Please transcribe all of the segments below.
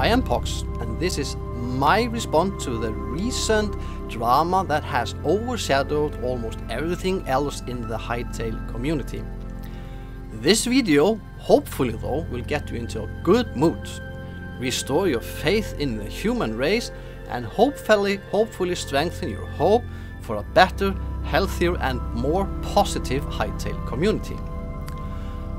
I am Pox, and this is my response to the recent drama that has overshadowed almost everything else in the Hytale community. This video, hopefully though, will get you into a good mood, restore your faith in the human race, and hopefully strengthen your hope for a better, healthier and more positive Hytale community.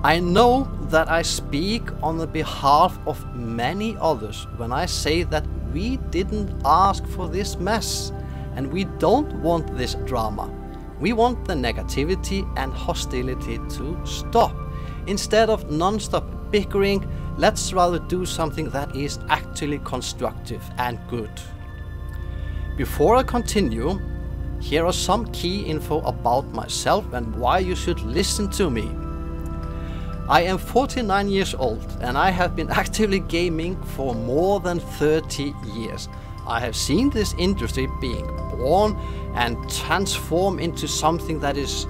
I know that I speak on the behalf of many others when I say that we didn't ask for this mess, and we don't want this drama. We want the negativity and hostility to stop. Instead of non-stop bickering, let's rather do something that is actually constructive and good. Before I continue, here are some key info about myself and why you should listen to me. I am 49 years old and I have been actively gaming for more than 30 years. I have seen this industry being born and transform into something that is,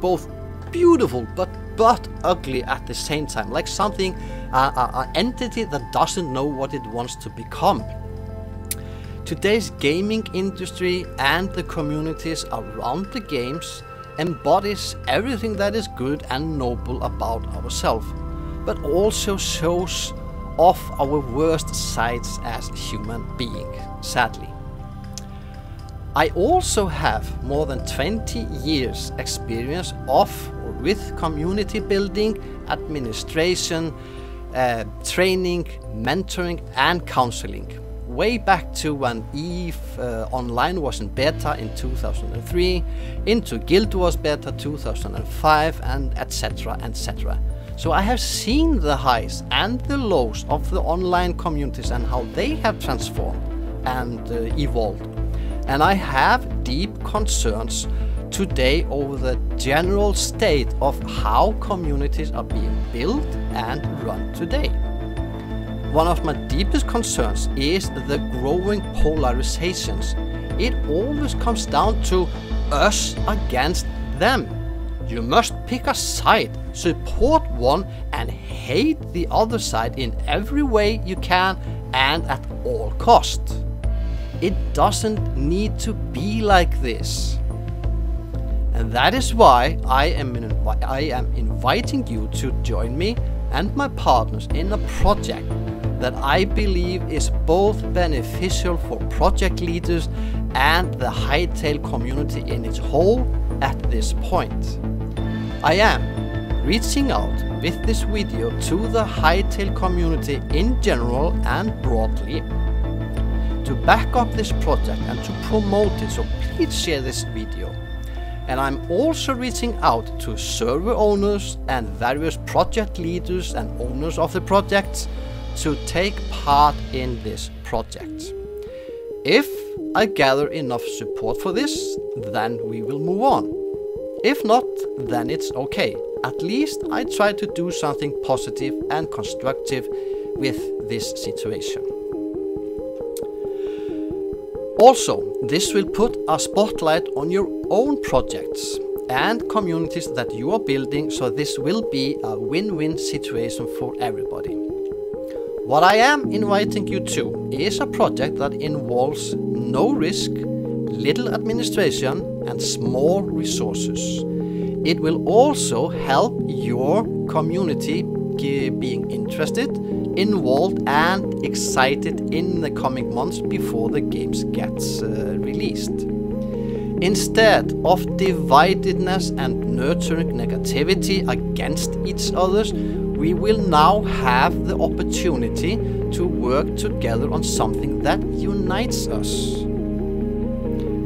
both beautiful but ugly at the same time, like something, an entity that doesn't know what it wants to become. Today's gaming industry and the communities around the games embodies everything that is good and noble about ourselves, but also shows off our worst sides as human beings, sadly. I also have more than 20 years experience of or with community building, administration, training, mentoring and counseling. Way back to when EVE Online was in beta in 2003, into Guild Wars beta 2005 and etc. etc. So I have seen the highs and the lows of the online communities and how they have transformed and evolved. And I have deep concerns today over the general state of how communities are being built and run today. One of my deepest concerns is the growing polarizations. It always comes down to us against them. You must pick a side, support one and hate the other side in every way you can and at all cost. It doesn't need to be like this. And that is why I am inviting you to join me and my partners in a project that I believe is both beneficial for project leaders and the Hytale community in its whole at this point. I am reaching out with this video to the Hytale community in general and broadly to back up this project and to promote it, so please share this video. And I'm also reaching out to server owners and various project leaders and owners of the projects to take part in this project. If I gather enough support for this, then we will move on. If not, then it's okay. At least I try to do something positive and constructive with this situation. Also, this will put a spotlight on your own projects and communities that you are building, so this will be a win-win situation for everybody. What I am inviting you to is a project that involves no risk, little administration and small resources. It will also help your community being interested, involved and excited in the coming months before the games gets released. Instead of dividedness and nurturing negativity against each other, we will now have the opportunity to work together on something that unites us.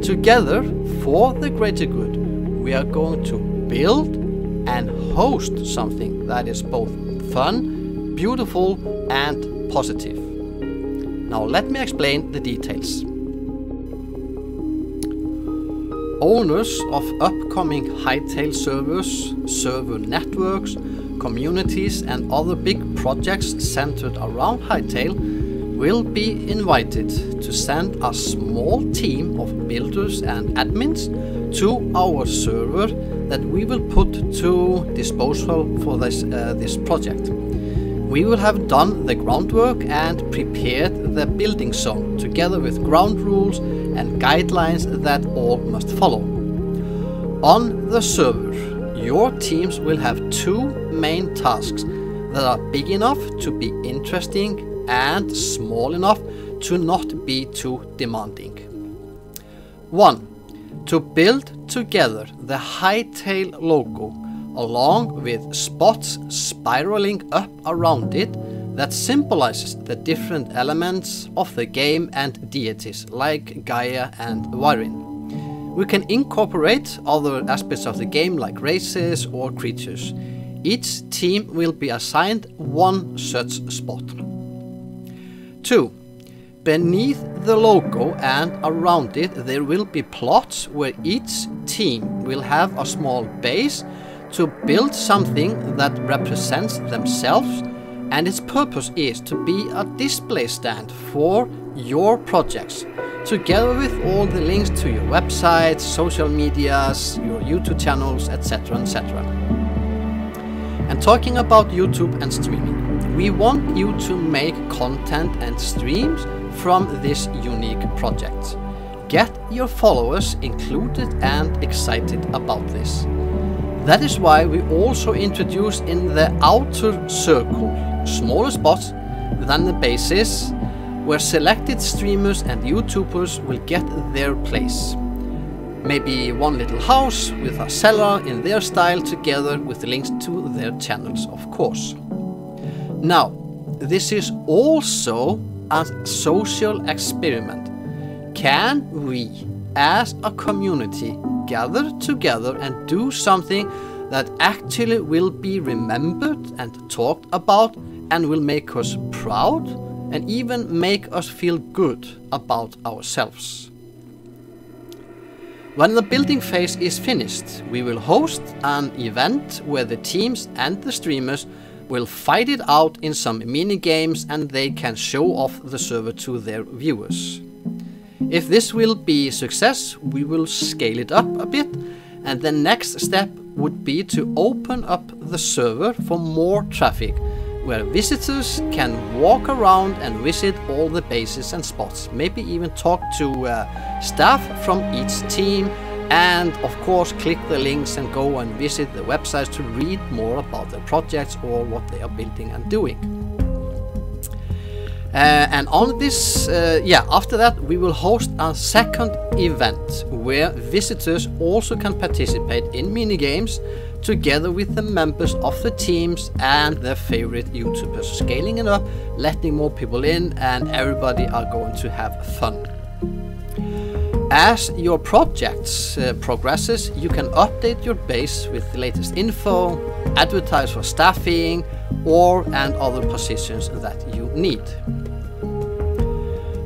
Together, for the greater good, we are going to build and host something that is both fun, beautiful and positive. Now let me explain the details. Owners of upcoming Hytale servers, server networks, communities and other big projects centered around Hytale will be invited to send a small team of builders and admins to our server that we will put to disposal for this project. we will have done the groundwork and prepared the building zone together with ground rules and guidelines that all must follow. On the server, your teams will have two main tasks that are big enough to be interesting and small enough to not be too demanding. 1. To build together the Hytale logo along with spots spiraling up around it that symbolizes the different elements of the game and deities like Gaia and Viren. We can incorporate other aspects of the game like races or creatures. Each team will be assigned one such spot. 2. Beneath the logo and around it there will be plots where each team will have a small base to build something that represents themselves, and its purpose is to be a display stand for your projects, together with all the links to your websites, social medias, your YouTube channels, etc. etc. And talking about YouTube and streaming, we want you to make content and streams from this unique project. Get your followers included and excited about this. That is why we also introduce in the outer circle smaller spots than the bases where selected streamers and YouTubers will get their place. Maybe one little house with a cellar in their style together with links to their channels, of course. Now, this is also a social experiment. Can we, as a community, gather together and do something that actually will be remembered and talked about and will make us proud and even make us feel good about ourselves? When the building phase is finished, we will host an event where the teams and the streamers will fight it out in some mini games and they can show off the server to their viewers. If this will be a success, we will scale it up a bit, and the next step would be to open up the server for more traffic, where visitors can walk around and visit all the bases and spots, maybe even talk to staff from each team, and of course click the links and go and visit the websites to read more about their projects or what they are building and doing. And on this, after that we will host a second event where visitors also can participate in mini games together with the members of the teams and their favorite YouTubers, scaling it up, letting more people in, and everybody are going to have fun. As your projects progresses, you can update your base with the latest info, advertise for staffing and other positions that you need.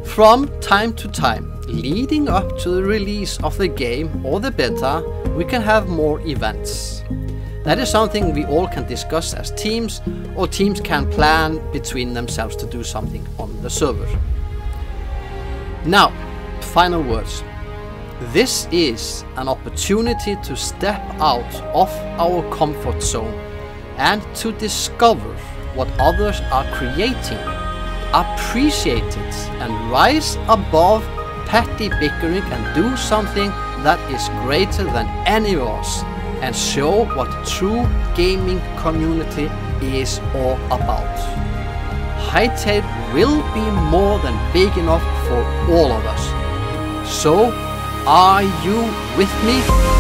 From time to time, leading up to the release of the game or the beta, we can have more events. That is something we all can discuss as teams, or teams can plan between themselves to do something on the server. Now, final words. This is an opportunity to step out of our comfort zone and to discover what others are creating, appreciate it, and rise above petty bickering and do something that is greater than any of us, and show what true gaming community is all about. Hytale will be more than big enough for all of us. So, are you with me?